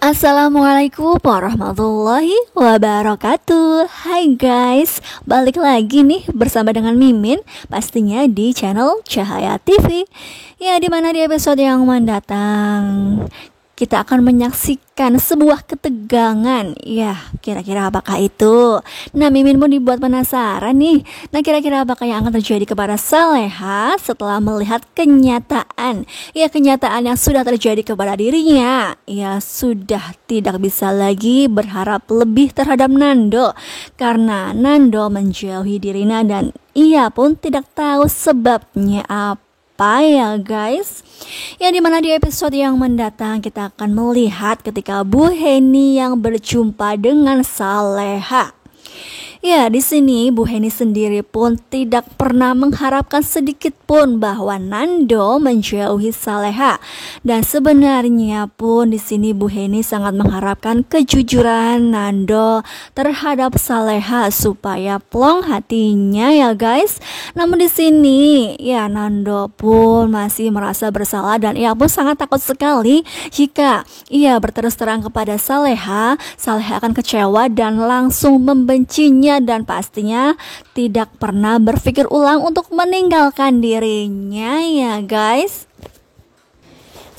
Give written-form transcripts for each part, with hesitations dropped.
Assalamualaikum warahmatullahi wabarakatuh. Hai guys, balik lagi nih bersama dengan Mimin, pastinya di channel Cahaya TV. Ya, dimana di episode yang mendatang kita akan menyaksikan sebuah ketegangan. Ya, kira-kira apakah itu? Nah, Mimin pun dibuat penasaran nih. Nah, kira-kira apakah yang akan terjadi kepada Saleha setelah melihat kenyataan? Ya, kenyataan yang sudah terjadi kepada dirinya. Ya, sudah tidak bisa lagi berharap lebih terhadap Nando, karena Nando menjauhi dirinya dan ia pun tidak tahu sebabnya apa ya guys. Ya, dimana di episode yang mendatang kita akan melihat ketika Bu Heni yang berjumpa dengan Saleha. Ya, di sini Bu Heni sendiri pun tidak pernah mengharapkan sedikit pun bahwa Nando menjauhi Saleha. Dan sebenarnya pun di sini Bu Heni sangat mengharapkan kejujuran Nando terhadap Saleha supaya plong hatinya ya guys. Namun di sini ya Nando pun masih merasa bersalah dan ia pun sangat takut sekali jika ia berterus terang kepada Saleha. Saleha akan kecewa dan langsung membencinya dan pastinya tidak pernah berpikir ulang untuk meninggalkan dirinya ya guys.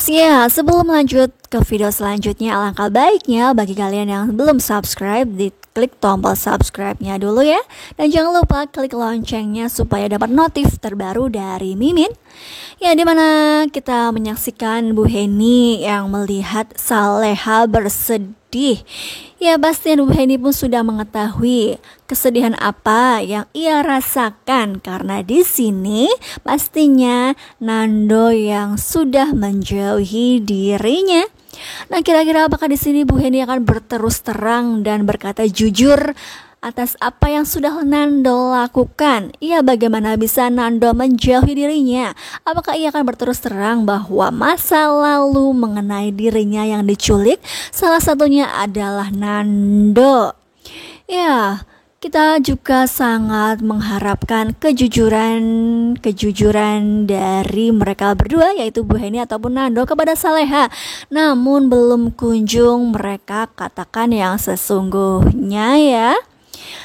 Ya, sebelum lanjut ke video selanjutnya, alangkah baiknya bagi kalian yang belum subscribe, klik tombol subscribe-nya dulu ya. Dan jangan lupa klik loncengnya supaya dapat notif terbaru dari Mimin. Ya, dimana kita menyaksikan Bu Heni yang melihat Saleha bersedih. Ya, pastinya Bu Heni pun sudah mengetahui kesedihan apa yang ia rasakan karena di sini pastinya Nando yang sudah menjauhi dirinya. Nah, kira-kira apakah di sini Bu Heni akan berterus terang dan berkata jujur atas apa yang sudah Nando lakukan? Ia bagaimana bisa Nando menjauhi dirinya? Apakah ia akan berterus terang bahwa masa lalu mengenai dirinya yang diculik salah satunya adalah Nando? Ya, kita juga sangat mengharapkan kejujuran dari mereka berdua, yaitu Bu Heni ataupun Nando kepada Saleha. Namun belum kunjung mereka katakan yang sesungguhnya ya.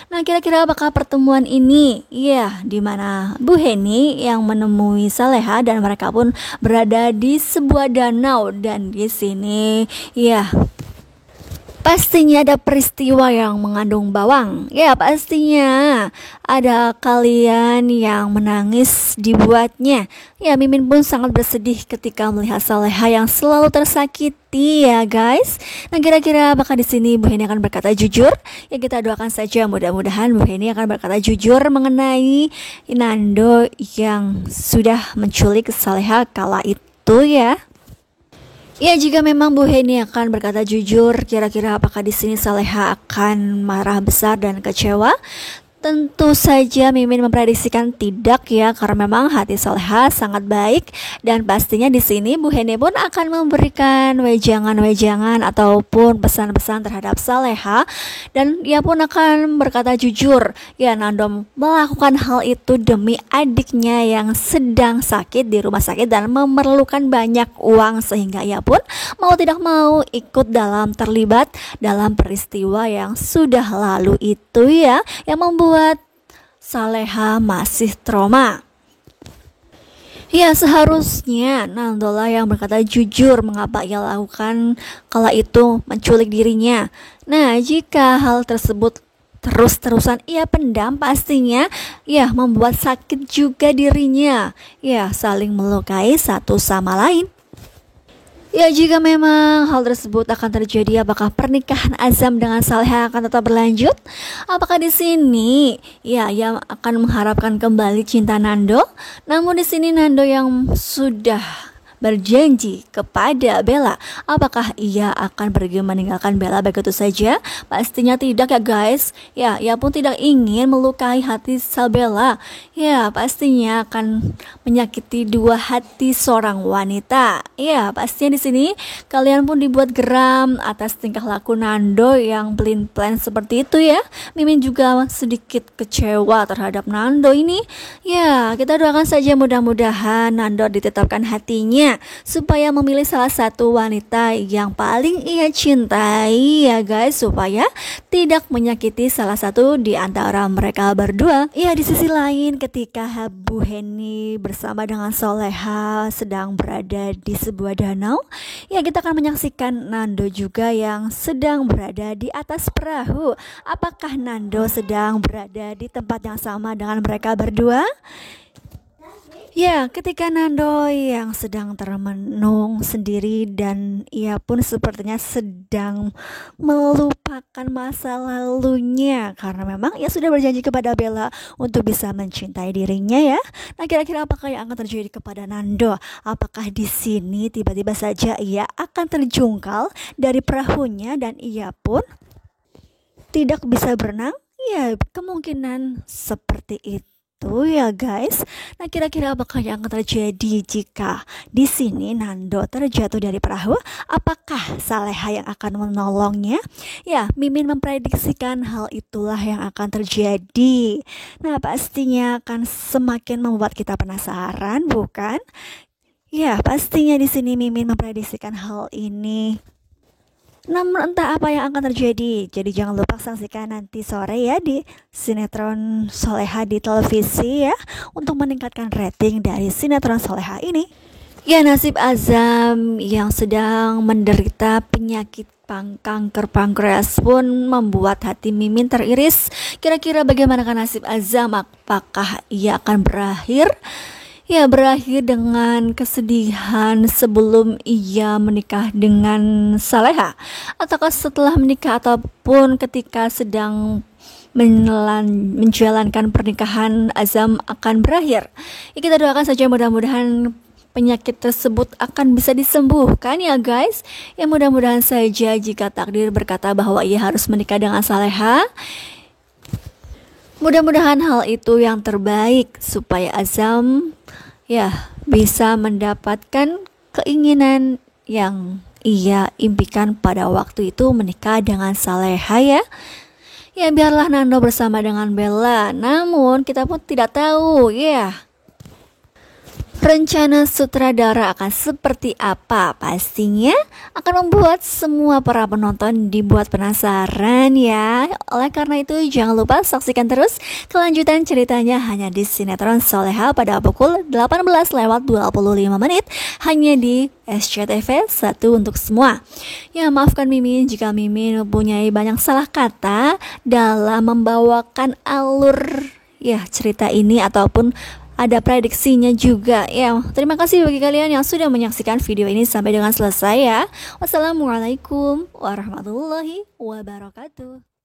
Nah, kira-kira apakah pertemuan ini ya di mana Bu Heni yang menemui Saleha dan mereka pun berada di sebuah danau dan di sini ya pastinya ada peristiwa yang mengandung bawang. Ya, pastinya ada kalian yang menangis dibuatnya. Ya, Mimin pun sangat bersedih ketika melihat Saleha yang selalu tersakiti ya guys. Nah, kira-kira apakah di sini Bu Heni akan berkata jujur? Ya, kita doakan saja mudah-mudahan Bu Heni akan berkata jujur mengenai Nando yang sudah menculik Saleha kala itu ya. Ya, jika memang Bu Heni akan berkata jujur, kira-kira apakah di sini Saleha akan marah besar dan kecewa? Tentu saja Mimin memprediksikan tidak ya, karena memang hati Saleha sangat baik dan pastinya di sini Bu Heni pun akan memberikan wejangan-wejangan ataupun pesan-pesan terhadap Saleha dan ia pun akan berkata jujur. Ya, Nando melakukan hal itu demi adiknya yang sedang sakit di rumah sakit dan memerlukan banyak uang sehingga ia pun mau tidak mau ikut terlibat dalam peristiwa yang sudah lalu itu ya, yang membuat Saleha masih trauma. Ya, seharusnya Nando lah yang berkata jujur mengapa ia lakukan kala itu menculik dirinya. Nah, jika hal tersebut terus-terusan ia pendam, pastinya ya membuat sakit juga dirinya. Ya, saling melukai satu sama lain. Ya, jika memang hal tersebut akan terjadi, apakah pernikahan Azam dengan Saleha akan tetap berlanjut? Apakah di sini ya ia akan mengharapkan kembali cinta Nando? Namun di sini Nando yang sudah berjanji kepada Bella, apakah ia akan pergi meninggalkan Bella begitu saja? Pastinya tidak ya guys. Ya, ia pun tidak ingin melukai hati Bella. Ya, pastinya akan menyakiti dua hati seorang wanita. Ya, pastinya di sini kalian pun dibuat geram atas tingkah laku Nando yang pelin-pelan seperti itu ya. Mimin juga sedikit kecewa terhadap Nando ini. Ya, kita doakan saja mudah-mudahan Nando ditetapkan hatinya dirinya supaya memilih salah satu wanita yang paling ia cintai ya guys, supaya tidak menyakiti salah satu di antara mereka berdua. Ya, di sisi lain ketika Bu Henny bersama dengan Soleha sedang berada di sebuah danau, ya kita akan menyaksikan Nando juga yang sedang berada di atas perahu. Apakah Nando sedang berada di tempat yang sama dengan mereka berdua? Ya, ketika Nando yang sedang termenung sendiri dan ia pun sepertinya sedang melupakan masa lalunya karena memang ia sudah berjanji kepada Bella untuk bisa mencintai dirinya ya. Nah, kira-kira apakah yang akan terjadi kepada Nando? Apakah di sini tiba-tiba saja ia akan terjungkal dari perahunya dan ia pun tidak bisa berenang? Ya, kemungkinan seperti itu ya guys. Nah, kira-kira apakah yang akan terjadi jika di sini Nando terjatuh dari perahu? Apakah Saleha yang akan menolongnya? Ya, Mimin memprediksikan hal itulah yang akan terjadi. Nah, pastinya akan semakin membuat kita penasaran, bukan? Ya, pastinya di sini Mimin memprediksikan hal ini. Namun entah apa yang akan terjadi. Jadi jangan lupa saksikan nanti sore ya di sinetron Soleha di televisi ya, untuk meningkatkan rating dari sinetron Soleha ini. Ya, nasib Azam yang sedang menderita penyakit kanker pankreas pun membuat hati Mimin teriris. Kira-kira bagaimana nasib Azam? Apakah ia akan berakhir? Ya, berakhir dengan kesedihan sebelum ia menikah dengan Saleha, ataukah setelah menikah ataupun ketika sedang menjalankan pernikahan Azam akan berakhir. Ya, kita doakan saja mudah-mudahan penyakit tersebut akan bisa disembuhkan ya guys. Ya, mudah-mudahan saja jika takdir berkata bahwa ia harus menikah dengan Saleha, mudah-mudahan hal itu yang terbaik supaya Azam ya bisa mendapatkan keinginan yang ia impikan pada waktu itu, menikah dengan Saleha ya. Ya, biarlah Nando bersama dengan Bella. Namun kita pun tidak tahu ya rencana sutradara akan seperti apa. Pastinya akan membuat semua para penonton dibuat penasaran ya. Oleh karena itu jangan lupa saksikan terus kelanjutan ceritanya hanya di sinetron Soleha pada pukul 18:25 hanya di SCTV 1 untuk semua. Ya, maafkan Mimin jika Mimin mempunyai banyak salah kata dalam membawakan alur ya cerita ini ataupun ada prediksinya juga ya. Terima kasih bagi kalian yang sudah menyaksikan video ini sampai dengan selesai ya. Wassalamualaikum warahmatullahi wabarakatuh.